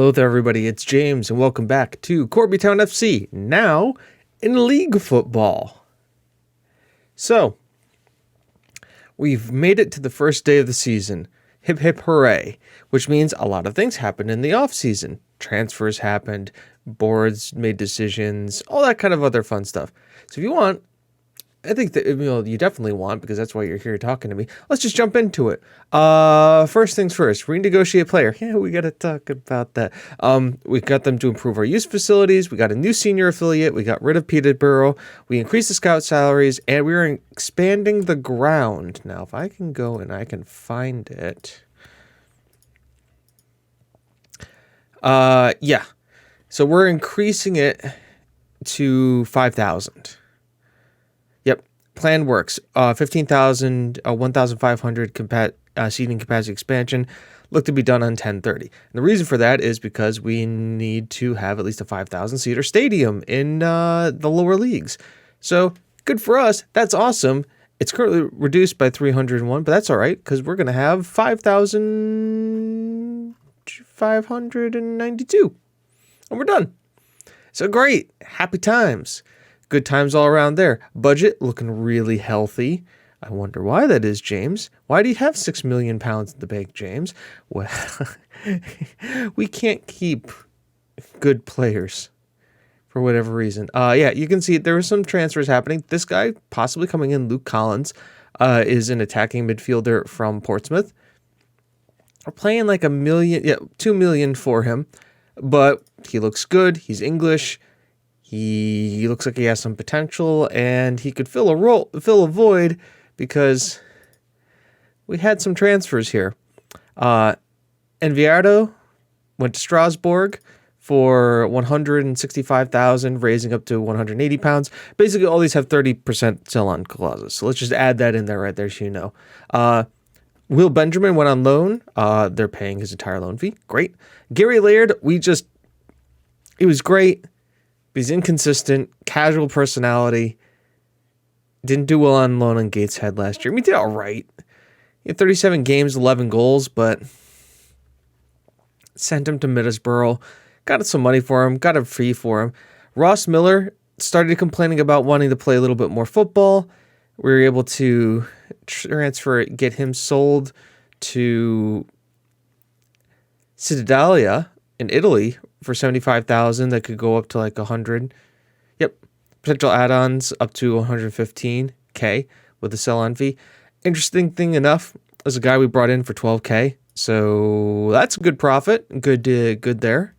Hello there, everybody. It's James, and welcome back to Corby Town FC, now in league football. So, we've made it to the first day of the season. Hip hip hooray, which means a lot of things happened in the off-season. Transfers happened, boards made decisions, all that kind of other fun stuff. So if you want, I think that you definitely want, because that's why you're here talking to me. Let's just jump into it. First things first, renegotiate player. Yeah, we got to talk about that. We got them to improve our youth facilities. We got a new senior affiliate. We got rid of Peterborough. We increased the scout salaries, and we are expanding the ground. Now, if I can go and I can find it. Yeah. So we're increasing it to 5,000. Plan works. 15,000, 1,500 seating capacity expansion look to be done on 10/30. And the reason for that is because we need to have at least a 5,000 seater stadium in the lower leagues. So good for us. That's awesome. It's currently reduced by 301, but that's all right because we're going to have 5,592, and we're done. So great. Happy times. Good times all around there. Budget looking really healthy. I wonder why that is, James. Why do you have £6 million in the bank, James? Well, we can't keep good players for whatever reason. Yeah, you can see there were some transfers happening. This guy possibly coming in, Luke Collins, is an attacking midfielder from Portsmouth. We're paying like $2 million for him, but he looks good. He's English. He looks like he has some potential, and he could fill a void because we had some transfers here. Enviardo went to Strasbourg for 165,000, raising up to 180 pounds. Basically, all these have 30% sell-on clauses, so let's just add that in there right there, so you know. Will Benjamin went on loan. They're paying his entire loan fee. Great. Gary Laird, he was great. He's inconsistent, casual personality. Didn't do well on loan on Gateshead last year. We did all right. He had 37 games, 11 goals, but sent him to Middlesbrough. Got some money for him, got a fee for him. Ross Miller started complaining about wanting to play a little bit more football. We were able to get him sold to Cittadella in Italy for 75,000. That could go up to like 100. Yep. Potential add-ons up to 115K with the sell-on fee. Interesting thing enough is a guy we brought in for 12K. So that's a good profit. Good there.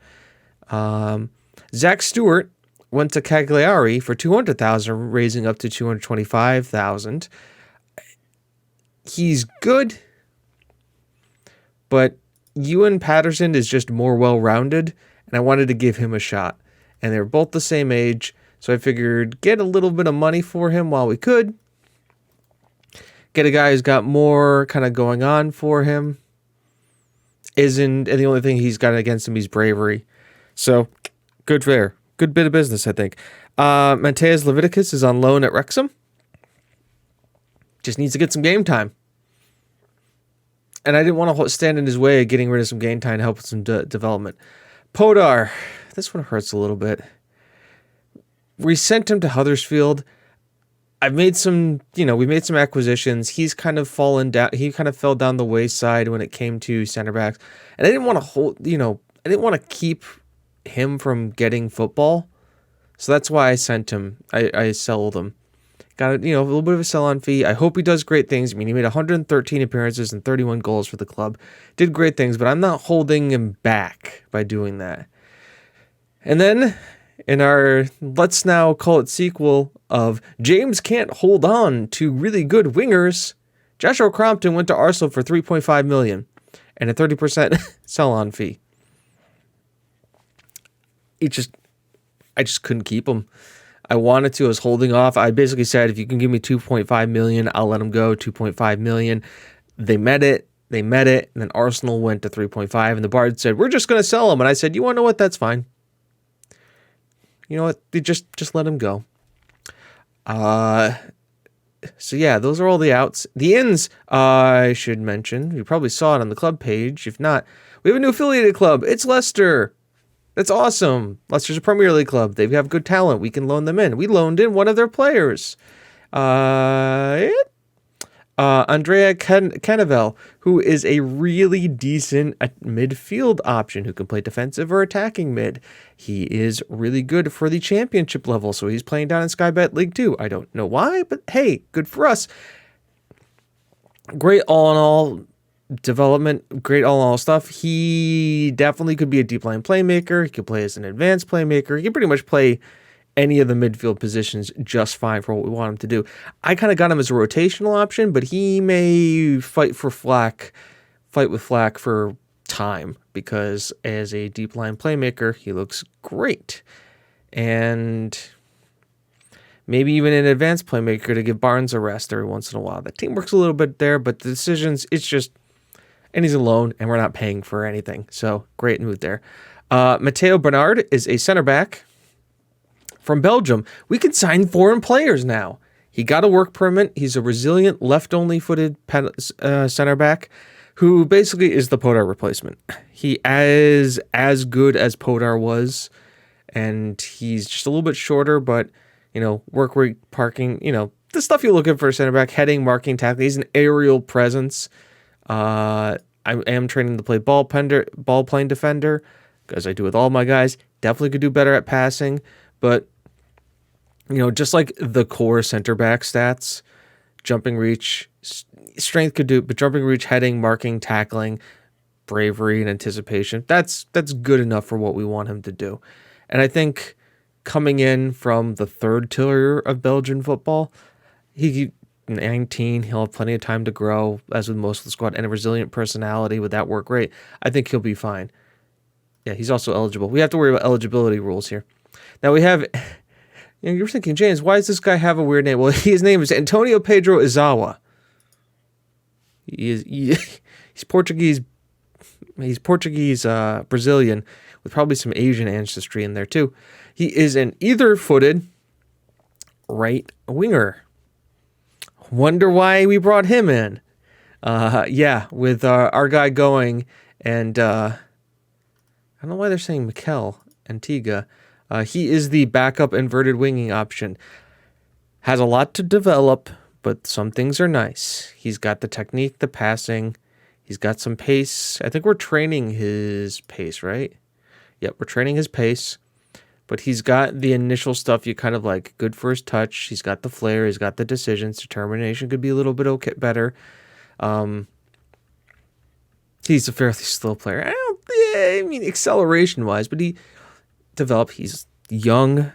Zach Stewart went to Cagliari for 200,000, raising up to 225,000. He's good, but Ewan Patterson is just more well-rounded, and I wanted to give him a shot. And they're both the same age, so I figured get a little bit of money for him while we could. Get a guy who's got more kind of going on for him. And the only thing he's got against him, he's bravery. So, good there. Good bit of business, I think. Mateus Leviticus is on loan at Wrexham. Just needs to get some game time. And I didn't want to stand in his way of getting rid of some game time and help with some development. Podar, this one hurts a little bit. We sent him to Huddersfield. We made some acquisitions. He's kind of fallen down. He kind of fell down the wayside when it came to center backs. And I didn't want to I didn't want to keep him from getting football. So that's why I sent him. I sold him. Got a little bit of a sell-on fee. I hope he does great things. I mean, he made 113 appearances and 31 goals for the club. Did great things, but I'm not holding him back by doing that. And then, in our let's now call it sequel of James can't hold on to really good wingers, Joshua Crompton went to Arsenal for 3.5 million and a 30% sell-on fee. I just couldn't keep him. I wanted to. I was holding off. I basically said, if you can give me 2.5 million, I'll let him go. 2.5 million. They met it. And then Arsenal went to 3.5. And the Bard said, we're just going to sell him. And I said, you want to know what? That's fine. You know what? Just let him go. So yeah, those are all the outs. The ins, I should mention. You probably saw it on the club page. If not, we have a new affiliated club. It's Leicester. That's awesome. Leicester's a Premier League club. They have good talent. We can loan them in. We loaned in one of their players. Andrea Canavel, who is a really decent midfield option who can play defensive or attacking mid. He is really good for the championship level, so he's playing down in Sky Bet League 2. I don't know why, but hey, good for us. Great all-in-all development, great all-in-all stuff. He definitely could be a deep line playmaker. He could play as an advanced playmaker. He can pretty much play any of the midfield positions just fine for what we want him to do. I kind of got him as a rotational option, but he may fight with flack for time, because as a deep line playmaker, he looks great. And maybe even an advanced playmaker to give Barnes a rest every once in a while. The team works a little bit there, but the decisions, and he's alone, and we're not paying for anything. So great move there. Matteo Bernard is a center back from Belgium. We can sign foreign players now. He got a work permit. He's a resilient, left-only footed center back who basically is the Podar replacement. He is as good as Podar was, and he's just a little bit shorter, but work rate, parking, the stuff you're looking for a center back, heading, marking, tackling. He's an aerial presence. I am training to play ball playing defender, as I do with all my guys. Definitely could do better at passing, but just like the core center back stats, jumping reach, strength could do, but jumping reach, heading, marking, tackling, bravery, and anticipation, that's good enough for what we want him to do. And I think coming in from the third tier of Belgian football, he's 19, he'll have plenty of time to grow, as with most of the squad, and a resilient personality with that work rate. I think he'll be fine. Yeah, he's also eligible. We have to worry about eligibility rules here. Now we have, you're thinking, James, why does this guy have a weird name? Well, his name is Antonio Pedro Izawa. He's Portuguese. He's Portuguese Brazilian with probably some Asian ancestry in there too. He is an either-footed right winger. Wonder why we brought him in. With our guy going, and I don't know why they're saying Mikel Antiga. He is the backup inverted winging option. Has a lot to develop, but some things are nice. He's got the technique, the passing. He's got some pace. I think we're training his pace, right? Yep, we're training his pace. But he's got the initial stuff you kind of like. Good first touch. He's got the flair. He's got the decisions. Determination could be a little bit better. He's a fairly slow player. Acceleration-wise, but he's young.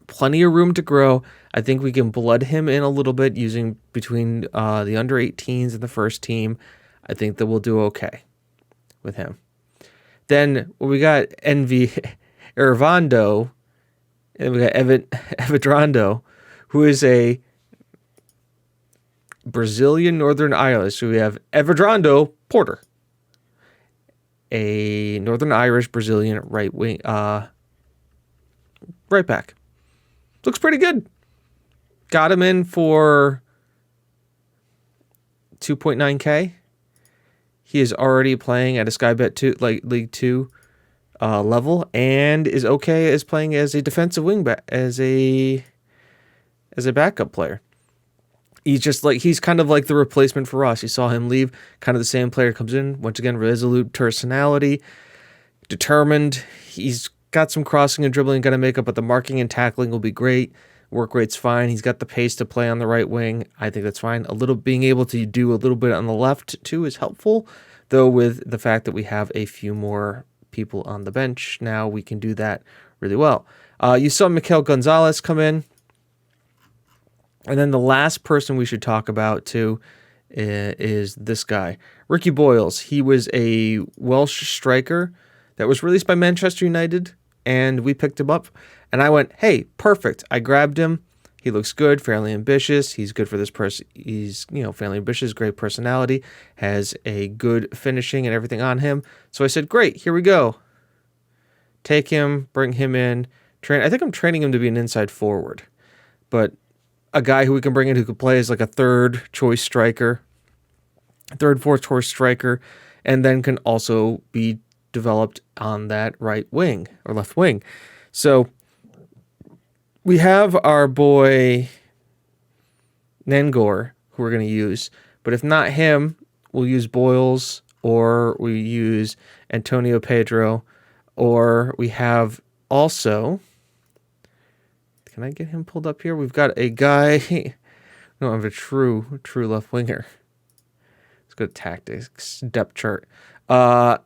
Plenty of room to grow. I think we can blood him in a little bit using between the under 18s and the first team. I think that we'll do okay with him. Then we got Ervando, and we got Evadrando, who is a Brazilian Northern Irish. So we have Evadrando Porter, a Northern Irish Brazilian right wing, right back. Looks pretty good. Got him in for 2.9K. He is already playing at a Sky Bet 2, like League 2 level, and is okay as playing as a defensive wing back, as a backup player. He's kind of like the replacement for Ross. You saw him leave, kind of the same player comes in. Once again, resolute personality, determined. He's got some crossing and dribbling got to make up, but the marking and tackling will be great. Work rate's fine. He's got the pace to play on the right wing. I think that's fine. Being able to do a little bit on the left too is helpful, though with the fact that we have a few more people on the bench now, we can do that really well. You saw Mikel Gonzalez come in. And then the last person we should talk about too is this guy, Ricky Boyles. He was a Welsh striker that was released by Manchester United, and we picked him up. And I went, hey, perfect. I grabbed him. He looks good, fairly ambitious. He's good for this person. He's, fairly ambitious, great personality, has a good finishing and everything on him. So I said, great, here we go. Take him, bring him in, train. I think I'm training him to be an inside forward, but a guy who we can bring in who could play as like a third, fourth choice striker, and then can also be developed on that right wing or left wing. So we have our boy Nangor, who we're going to use. But if not him, we'll use Boyles, or we use Antonio Pedro, or we have also... Can I get him pulled up here? We've got a guy... We don't have a true left winger. Let's go to tactics, depth chart. Bach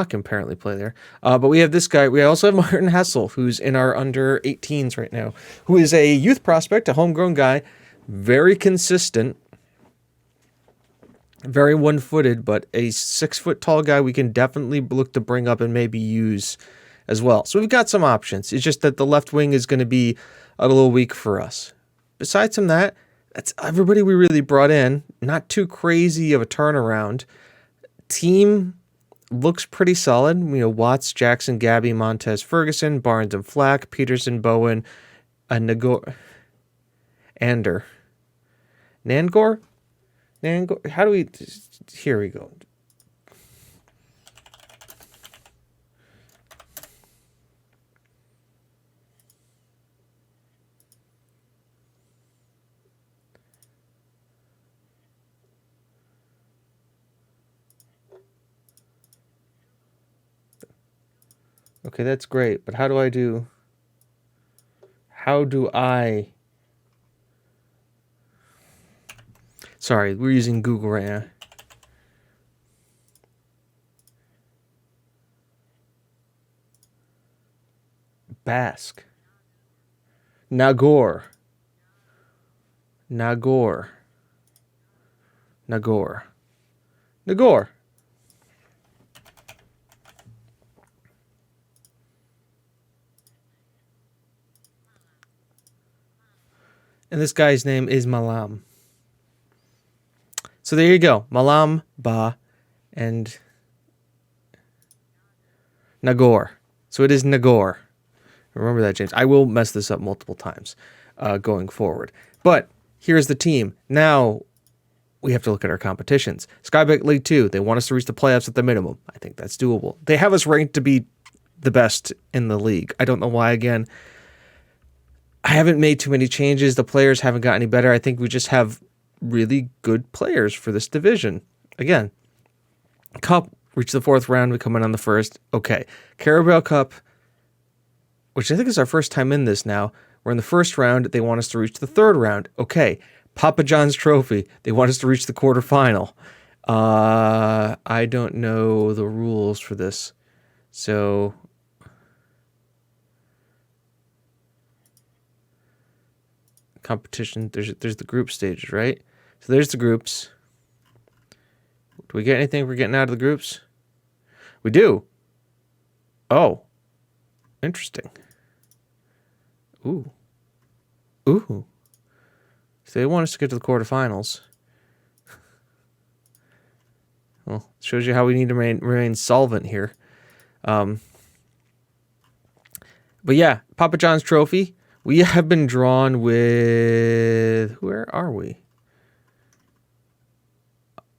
can apparently play there. But we have this guy. We also have Martin Hessel, who's in our under 18s right now, who is a youth prospect, a homegrown guy, very consistent, very one-footed, but a 6-foot tall guy we can definitely look to bring up and maybe use as well. So we've got some options. It's just that the left wing is going to be a little weak for us. Besides from that, that's everybody we really brought in. Not too crazy of a turnaround. Team looks pretty solid. You know, Watts, Jackson, Gabby, Montez, Ferguson, Barnes and Flack, Peterson, Bowen, Nangor. How do we... Here we go. Okay, that's great, but how do I... Sorry, we're using Google right now. Basque. Nagor. And this guy's name is Malam. So there you go. Malam, Ba, and Nagor. So it is Nagor. Remember that, James. I will mess this up multiple times going forward. But here's the team. Now we have to look at our competitions. Skybet League 2, they want us to reach the playoffs at the minimum. I think that's doable. They have us ranked to be the best in the league. I don't know why, again. I haven't made too many changes. The players haven't got any better. I think we just have really good players for this division. Again, Cup, reach the 4th round. We come in on the 1st. Okay. Carabao Cup, which I think is our first time in this now. We're in the 1st round. They want us to reach the 3rd round. Okay. Papa John's Trophy. They want us to reach the quarterfinal. I don't know the rules for this. So... competition, there's the group stages, right? So there's the groups. Do we get anything for getting out of the groups? We do. Oh. Interesting. Ooh. So they want us to get to the quarterfinals. Well, shows you how we need to remain solvent here. But yeah, Papa John's Trophy. We have been drawn with... Where are we?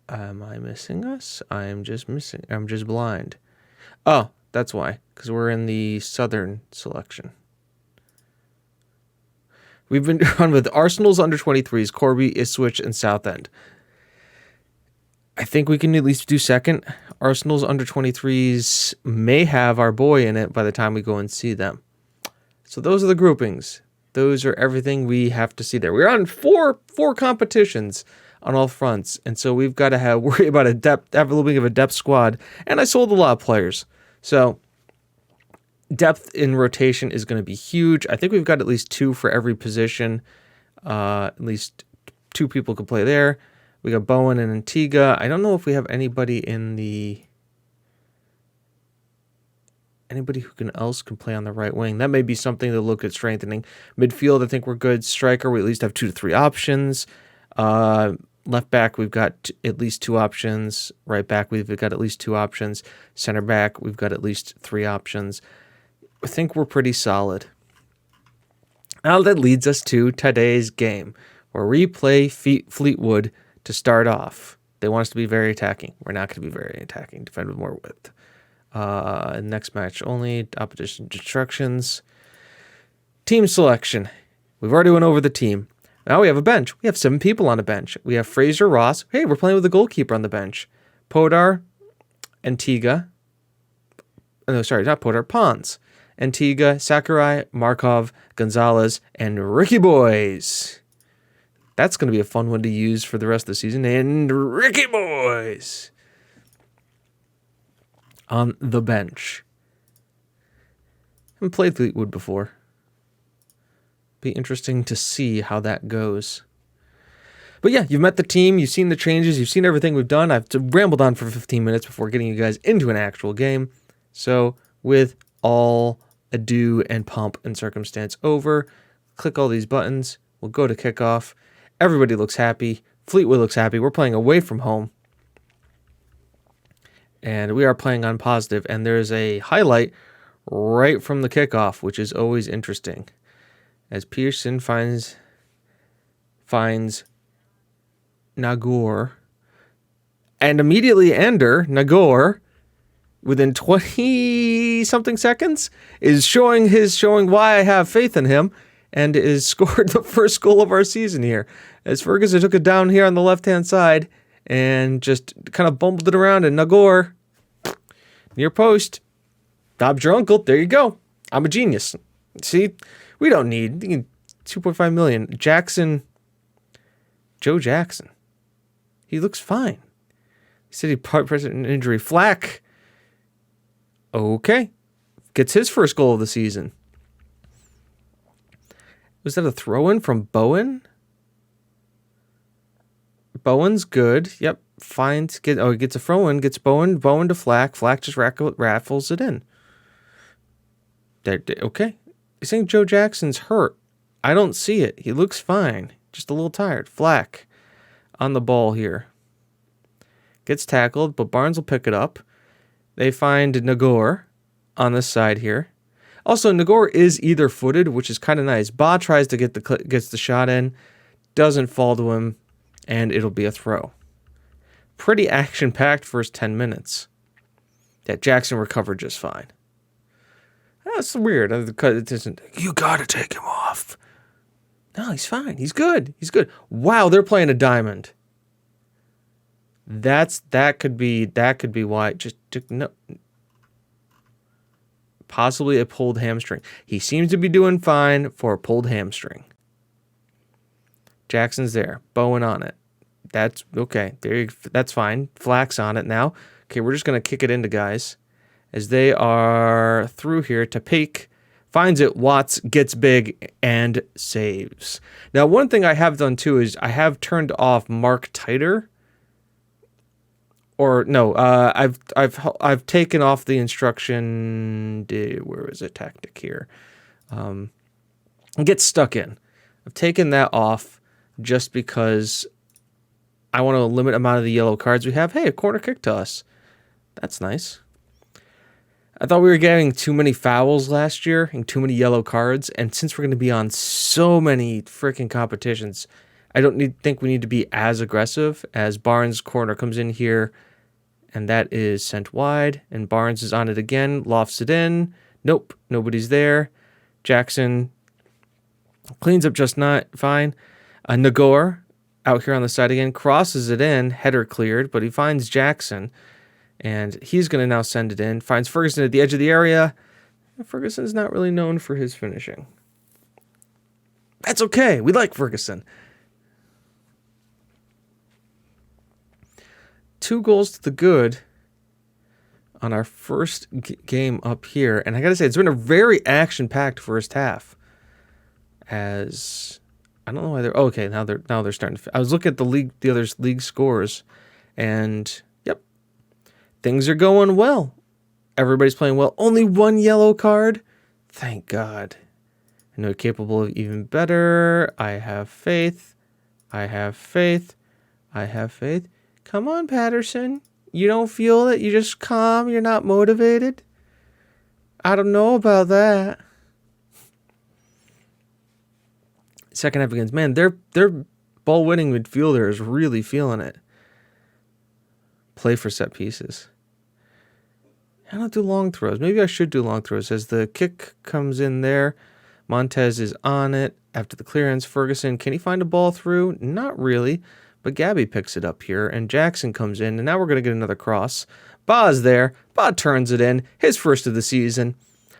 Am I missing us? I'm just blind. Oh, that's why. Because we're in the Southern selection. We've been drawn with Arsenal's under-23s, Corby, Ipswich, and Southend. I think we can at least do 2nd. Arsenal's under-23s may have our boy in it by the time we go and see them. So those are the groupings. Those are everything we have to see there. We're on four competitions on all fronts, and so we've got to worry about have a little bit of a depth squad. And I sold a lot of players, so depth in rotation is going to be huge. I think we've got at least 2 for every position. At least 2 people could play there. We got Bowen and Antigua. I don't know if we have anybody in the... Anybody who else can play on the right wing. That may be something to look at strengthening. Midfield, I think we're good. Striker, we at least have 2 to 3 options. Left back, we've got at least 2 options. Right back, we've got at least 2 options. Center back, we've got at least 3 options. I think we're pretty solid. Now that leads us to today's game, where we play Fleetwood to start off. They want us to be very attacking. We're not going to be very attacking. Defend with more width. Next match only. Opposition instructions. Team selection. We've already went over the team. Now we have a bench. We have 7 people on a bench. We have Fraser Ross. Hey, we're playing with a goalkeeper on the bench. Podar, Antigua. No, sorry, not Podar. Pons. Antigua, Sakurai, Markov, Gonzalez, and Ricky Boys. That's going to be a fun one to use for the rest of the season. And Ricky Boys on the bench. Haven't played Fleetwood before. Be interesting to see how that goes. But yeah, you've met the team, you've seen the changes, you've seen everything we've done. I've rambled on for 15 minutes before getting you guys into an actual game. So with all ado and pomp and circumstance over, click all these buttons. We'll go to kickoff. Everybody looks happy. Fleetwood looks happy. We're playing away from home. And we are playing on positive. And there's a highlight right from the kickoff, which is always interesting. As Pearson finds Nagor, and immediately Ender, Nagor, within 20-something seconds, is showing why I have faith in him, and is scored the first goal of our season here. As Ferguson took it down here on the left-hand side, and just kind of bumbled it around, and Nagor, near post, Bob's your uncle, there you go. I'm a genius. See, we don't need 2.5 million. Joe Jackson. He looks fine. He said he present an injury. Flack. Okay. Gets his first goal of the season. Was that a throw-in from Bowen? Bowen's good. Yep. He gets a throw-in. Gets Bowen to Flack. Flack just raffles it in. Okay. You're saying Joe Jackson's hurt. I don't see it. He looks fine. Just a little tired. Flack on the ball here. Gets tackled, but Barnes will pick it up. They find Nagor on this side here. Also, Nagor is either-footed, which is kind of nice. Ba tries to gets the shot in, doesn't fall to him, and it'll be a throw. Pretty action-packed first 10 minutes. That Jackson recovered just fine. That's weird. It isn't. You gotta take him off. No, he's fine. He's good. He's good. Wow, they're playing a diamond. That could be why. Just no. Possibly a pulled hamstring. He seems to be doing fine for a pulled hamstring. Jackson's there. Bowen on it. That's okay. That's fine. Flack's on it now. Okay, we're just gonna kick it into guys. As they are through here to Peak, finds it, Watts gets big and saves. Now, one thing I have done too is I have turned off Mark Tighter. Or no, I've taken off the instruction. Where is it? Tactic here. Get stuck in. I've taken that off just because I want to limit the amount of the yellow cards we have. Hey, a corner kick to us. That's nice. I thought we were getting too many fouls last year and too many yellow cards. And since we're going to be on so many freaking competitions, I don't think we need to be as aggressive. As Barnes' corner comes in here, and that is sent wide. And Barnes is on it again, lofts it in. Nope, nobody's there. Jackson cleans up just not fine. Nagor out here on the side again, crosses it in, header cleared, but he finds Jackson. And he's going to now send it in. Finds Ferguson at the edge of the area. Ferguson's not really known for his finishing. That's okay. We like Ferguson. 2 goals to the good on our first game up here. And I got to say, it's been a very action-packed first half. As I don't know why they're okay. Now they're starting to. I was looking at the other league scores, and yep, things are going well. Everybody's playing well. Only 1 yellow card. Thank God. I know capable of even better. I have faith. I have faith. I have faith. Come on, Patterson. You don't feel it? You're just calm? You're not motivated? I don't know about that. Second half against, man, their ball-winning midfielder is really feeling it. play for set pieces. I don't do long throws. Maybe I should do long throws. As the kick comes in there, Montez is on it. After the clearance, Ferguson, can he find a ball through? Not really, but Gabby picks it up here, and Jackson comes in, and now we're going to get another cross. Ba's there. Ba turns it in, his first of the season.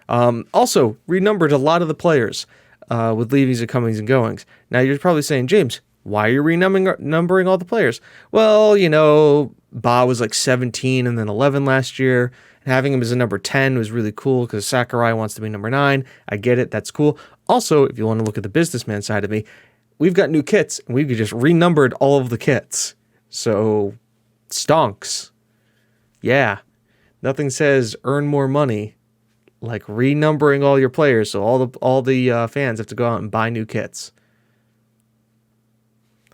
Also, renumbered a lot of the players with leavings and comings and goings. Now, you're probably saying, James, why are you renumbering all the players? Well, you know, Ba was like 17 and then 11 last year. Having him as a number 10 was really cool because Sakurai wants to be number 9. I get it. That's cool. Also, if you want to look at the businessman side of me, we've got new kits, and we've just renumbered all of the kits. So, stonks. Yeah. Nothing says earn more money like renumbering all your players, so all the fans have to go out and buy new kits.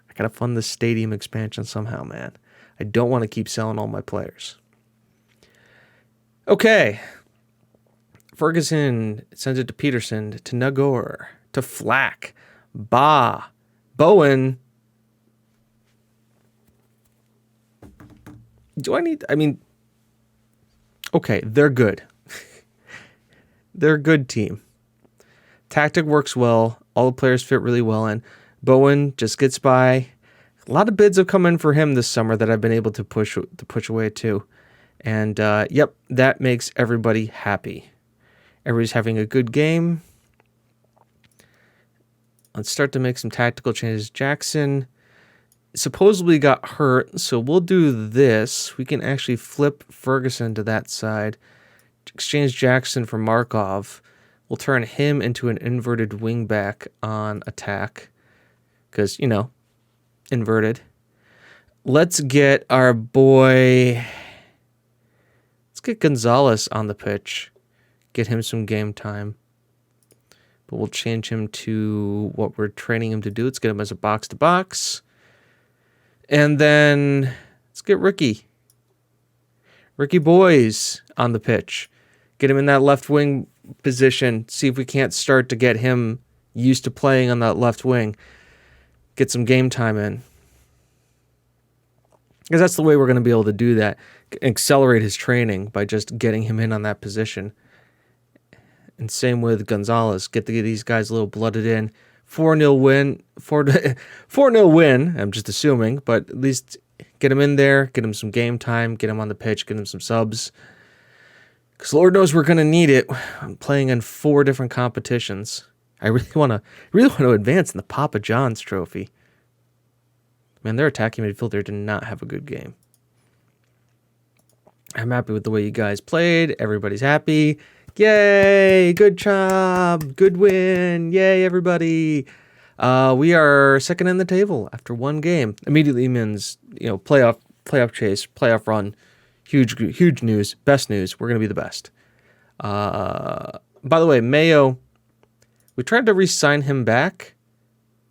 I gotta fund the stadium expansion somehow, man. I don't want to keep selling all my players. Okay. Ferguson sends it to Peterson, to Nagor, to Flack, Ba, Bowen. Okay, they're good. They're a good team. Tactic works well. All the players fit really well in. Bowen just gets by. A lot of bids have come in for him this summer that I've been able to push away too. And, yep, that makes everybody happy. Everybody's having a good game. Let's start to make some tactical changes. Jackson supposedly got hurt, so we'll do this. We can actually flip Ferguson to that side. Exchange Jackson for Markov. We'll turn him into an inverted wingback on attack. Because, you know, inverted. Let's get our boy... Let's get Gonzalez on the pitch. Get him some game time. But we'll change him to what we're training him to do. Let's get him as a box-to-box. And then let's get Ricky. Ricky Boys on the pitch. Get him in that left wing position. See if we can't start to get him used to playing on that left wing. Get some game time in. Because that's the way we're going to be able to do that. Accelerate his training by just getting him in on that position. And same with Gonzalez. Get these guys a little blooded in. 4-0 win. 4-0 win, I'm just assuming. But at least get him in there. Get him some game time. Get him on the pitch. Get him some subs. Because Lord knows we're going to need it. I'm playing in 4 different competitions. I really want to advance in the Papa John's trophy. Man, their attacking midfielder did not have a good game. I'm happy with the way you guys played. Everybody's happy. Yay! Good job. Good win. Yay, everybody. We are second in the table after 1 game. Immediately means, you know, playoff chase, playoff run. Huge news. Best news. We're going to be the best. By the way, Mayo, we tried to re-sign him back,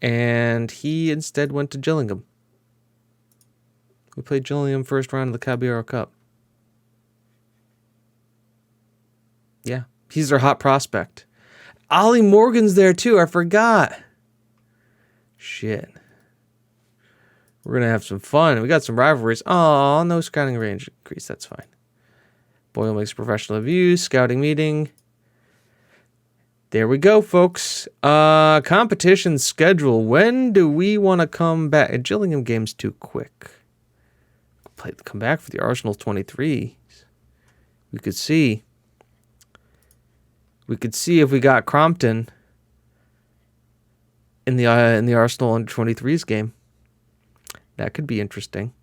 and he instead went to Gillingham. We played Gillingham first round of the Caballero Cup. Yeah, he's their hot prospect. Ollie Morgan's there too. I forgot. Shit. We're going to have some fun. We got some rivalries. Oh, no scouting range increase. That's fine. Boyle makes professional reviews. Scouting meeting. There we go, folks. Competition schedule. When do we want to come back? Gillingham game's too quick. Come back for the Arsenal 23. We could see. We could see if we got Crompton in the Arsenal under 23s game. That could be interesting.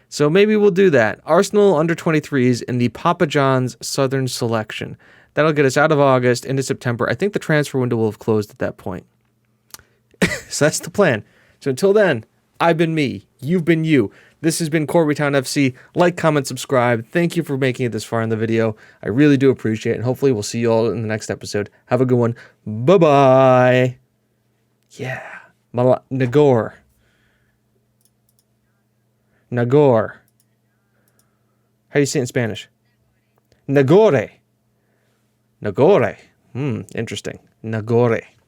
So maybe we'll do that. Arsenal under 23s in the Papa John's Southern Selection. That'll get us out of August into September. I think the transfer window will have closed at that point. So that's the plan. So until then, I've been me. You've been you. This has been Corby Town FC. Like, comment, subscribe. Thank you for making it this far in the video. I really do appreciate it. And hopefully we'll see you all in the next episode. Have a good one. Bye-bye. Yeah. Nagor. Nagor. How do you say it in Spanish? Nagore. Nagore. Interesting. Nagore.